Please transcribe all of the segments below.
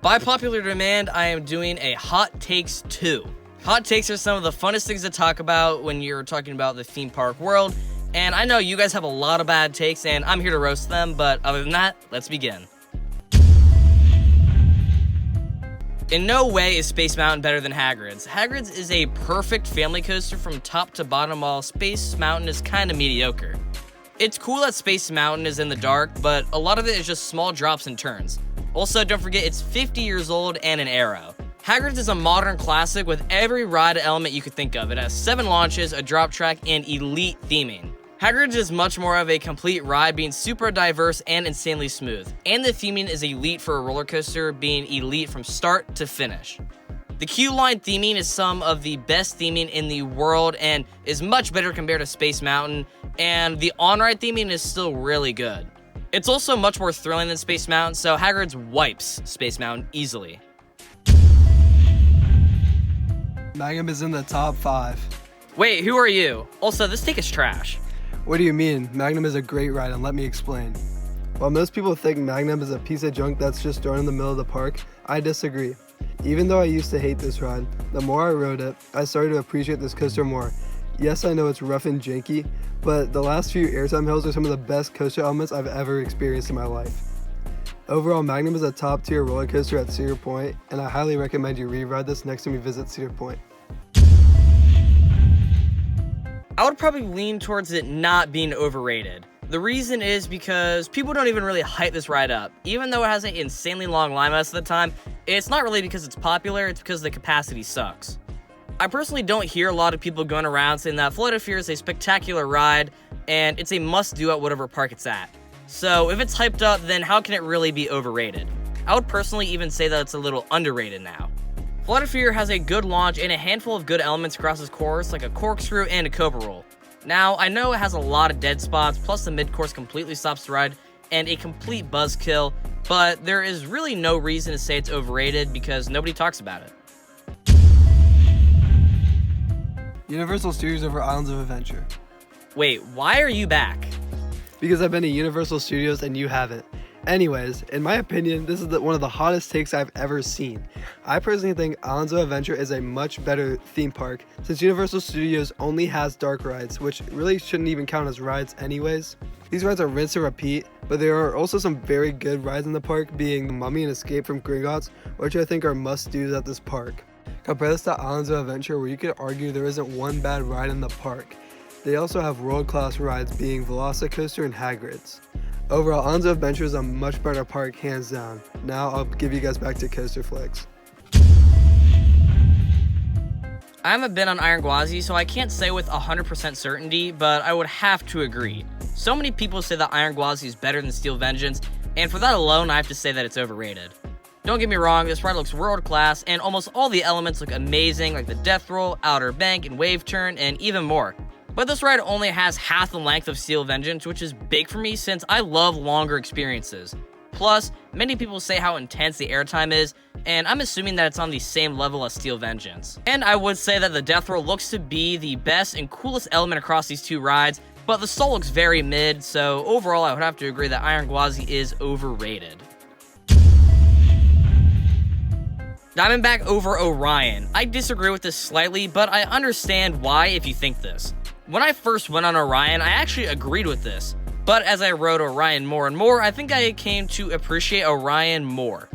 By popular demand, I am doing a Hot Takes 2. Hot takes are some of the funnest things to talk about when you're talking about the theme park world, and I know you guys have a lot of bad takes, and I'm here to roast them, but other than that, let's begin. In no way is Space Mountain better than Hagrids. Hagrids is a perfect family coaster from top to bottom, while Space Mountain is kinda mediocre. It's cool that Space Mountain is in the dark, but a lot of it is just small drops and turns. Also, don't forget it's 50 years old and an arrow. Hagrids is a modern classic with every ride element you could think of. It has 7 launches, a drop track, and elite theming. Hagrids is much more of a complete ride, being super diverse and insanely smooth. And the theming is elite for a roller coaster, being elite from start to finish. The Q-line theming is some of the best theming in the world and is much better compared to Space Mountain, and the on-ride theming is still really good. It's also much more thrilling than Space Mountain, so Hagrids wipes Space Mountain easily. Magnum is in the top 5. Wait, who are you? Also, this take is trash. What do you mean? Magnum is a great ride, and let me explain. While most people think Magnum is a piece of junk that's just thrown in the middle of the park, I disagree. Even though I used to hate this ride, the more I rode it, I started to appreciate this coaster more. Yes, I know it's rough and janky, but the last few airtime hills are some of the best coaster elements I've ever experienced in my life. Overall, Magnum is a top tier roller coaster at Cedar Point, and I highly recommend you re-ride this next time you visit Cedar Point. I would probably lean towards it not being overrated. The reason is because people don't even really hype this ride up. Even though it has an insanely long line most of the time, it's not really because it's popular, it's because the capacity sucks. I personally don't hear a lot of people going around saying that Flight of Fear is a spectacular ride, and it's a must-do at whatever park it's at. So if it's hyped up, then how can it really be overrated? I would personally even say that it's a little underrated now. Flight of Fear has a good launch and a handful of good elements across its course, like a corkscrew and a cobra roll. Now, I know it has a lot of dead spots, plus the mid-course completely stops the ride, and a complete buzzkill, but there is really no reason to say it's overrated because nobody talks about it. Universal Studios over Islands of Adventure. Wait, why are you back? Because I've been to Universal Studios and you haven't. Anyways, in my opinion, this is one of the hottest takes I've ever seen. I personally think Islands of Adventure is a much better theme park since Universal Studios only has dark rides, which really shouldn't even count as rides anyways. These rides are rinse and repeat, but there are also some very good rides in the park, being Mummy and Escape from Gringotts, which I think are must-dos at this park. Compare this to Islands of Adventure, where you could argue there isn't one bad ride in the park. They also have world-class rides, being Velocicoaster and Hagrids. Overall, Islands of Adventure is a much better park, hands down. Now I'll give you guys back to Coaster Flicks. I haven't been on Iron Gwazi, so I can't say with 100% certainty, but I would have to agree. So many people say that Iron Gwazi is better than Steel Vengeance, and for that alone, I have to say that it's overrated. Don't get me wrong, this ride looks world class, and almost all the elements look amazing, like the death roll, outer bank, and wave turn, and even more. But this ride only has half the length of Steel Vengeance, which is big for me since I love longer experiences. Plus, many people say how intense the airtime is, and I'm assuming that it's on the same level as Steel Vengeance. And I would say that the death roll looks to be the best and coolest element across these two rides, but the stall looks very mid, so overall I would have to agree that Iron Gwazi is overrated. Diamondback over Orion. I disagree with this slightly, but I understand why if you think this. When I first went on Orion, I actually agreed with this, but as I rode Orion more and more, I think I came to appreciate Orion more.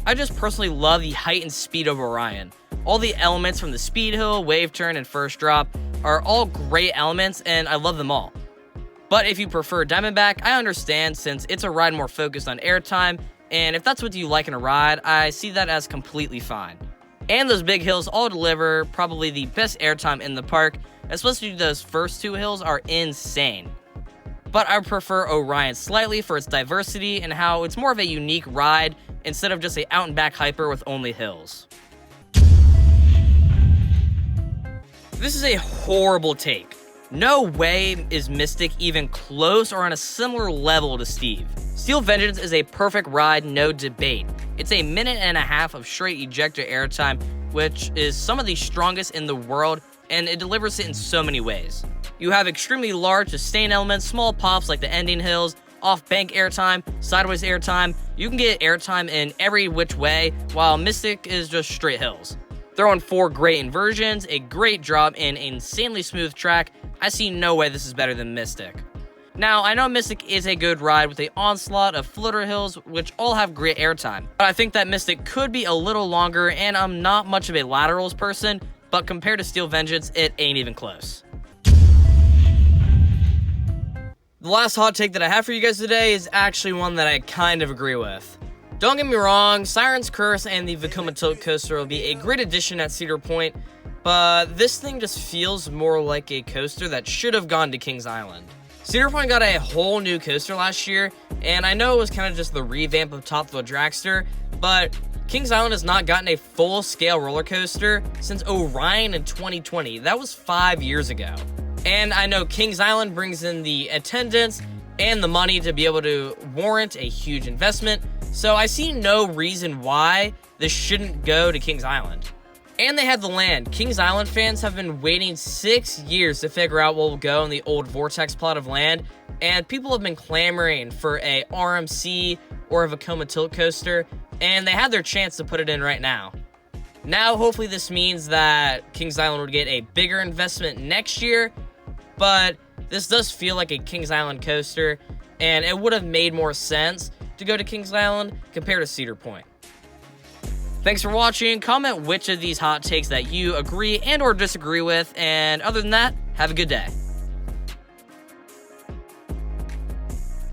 I just personally love the height and speed of Orion. All the elements from the speed hill, wave turn, and first drop are all great elements, and I love them all. But if you prefer Diamondback, I understand since it's a ride more focused on airtime, and if that's what you like in a ride, I see that as completely fine. And those big hills all deliver probably the best airtime in the park, especially those first 2 hills are insane. But I prefer Orion slightly for its diversity and how it's more of a unique ride instead of just a out and back hyper with only hills. This is a horrible take. No way is Mystic even close or on a similar level to Steve. Steel Vengeance is a perfect ride, no debate. It's a minute and a half of straight ejector airtime, which is some of the strongest in the world, and it delivers it in so many ways. You have extremely large sustain elements, small pops like the ending hills, off-bank airtime, sideways airtime, You can get airtime in every which way, while Mystic is just straight hills. Throw in 4 great inversions, a great drop, and an insanely smooth track. I see no way this is better than Mystic. Now, I know Mystic is a good ride with an onslaught of flitter hills, which all have great airtime, but I think that Mystic could be a little longer, and I'm not much of a laterals person, but compared to Steel Vengeance, it ain't even close. The last hot take that I have for you guys today is actually one that I kind of agree with. Don't get me wrong, Sirens Curse and the Vekoma Tilt Coaster will be a great addition at Cedar Point, but this thing just feels more like a coaster that should have gone to Kings Island. Cedar Point got a whole new coaster last year, and I know it was kind of just the revamp of Top Thrill Dragster, but Kings Island has not gotten a full-scale roller coaster since Orion in 2020. That was 5 years ago. And I know Kings Island brings in the attendance and the money to be able to warrant a huge investment, so I see no reason why this shouldn't go to Kings Island. And they have the land. Kings Island fans have been waiting 6 years to figure out what will go in the old Vortex plot of land, and people have been clamoring for a RMC or a Vekoma Tilt Coaster, and they had their chance to put it in right now. Now, hopefully this means that Kings Island would get a bigger investment next year, but this does feel like a Kings Island coaster, and it would have made more sense to go to Kings Island compared to Cedar Point. Thanks for watching. Comment which of these hot takes that you agree and or disagree with, and other than that, have a good day.